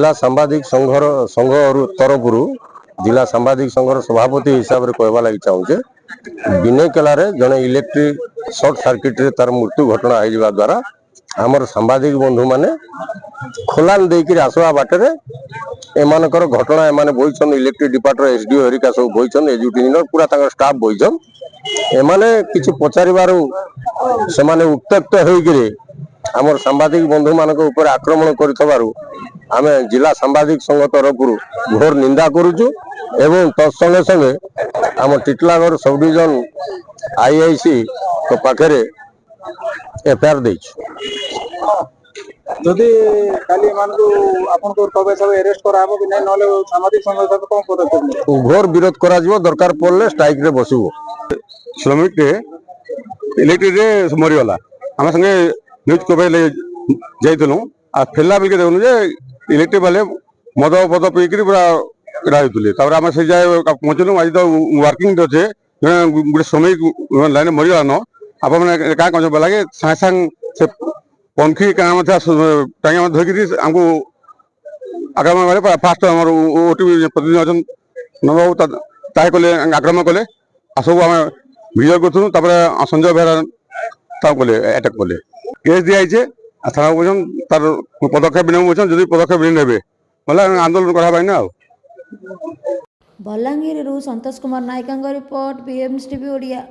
जिला सांबादिक संघ तरफ जिला सांबादिक संघर सभापति हिसाब से कहवा लगी चाहूचे बिने केलारे जड़े इलेक्ट्रिक सर्ट सर्किट रे तार मृत्यु घटना हो द्वारा आमर सांबादिक बंधु माने खोलाल देकर आसवा बाटे एमानकर घटना एमाने बोइछन इलेक्ट्रिक डिपार्टमेंट एसडीओ हरिका सब बोइछन एजुट इंजीनियर पूरा तांकर स्टाफ बोइछन एमाने किछि पचारिबारु सेमाने उत्त्यक्त होइकरी आमर सांबादिक बंधु मानक ऊपर आक्रमण करितबारु आमे जिला सांबादिक संघ तरफ घोर निंदा करूछु एवं तत्संगे संगे आम टिटलागढ़ सब डिविजन आईआईसी तो पाखरे एफआईआर देछु जदि काली मानकु आपन को कबे सब अरेस्ट कराबो कि नै नले सामाजिक संघ सब कोन पदक्षेप घोर विरोध करा जिवो दरकार पड़ले स्ट्राइक रे बसिबो श्रमिक के इलेक्ट्रिक रे मरि गला हम संगे न्यूज को ले जाइतलु आ फेला बिल के देखनु जे इलेक्ट्रिक वाले मद पद पीकरी पूरा राइतुले तापर हम से जाय पहुंचलु आज तो वर्किंग अच्छे गोटे श्रमिक लाइन मरि गला न आप मैंने क्या कह लगे सागे सांग से पंखी काम टाइम धरिकी आमको आक्रमण कले फास्ट आम ओटी प्रतिनिधि अच्छा नबाबू ताहे कले आक्रमण कले सब आम विजय कर संजय बेहरा कले आटाक कले केस दिखाई थाना बोझन तार पदक्षेप बोझन जदि पदक्षेप नहीं बोले आंदोलन करा Balangir सतोष Kumar Nayak report BMS TV Odia.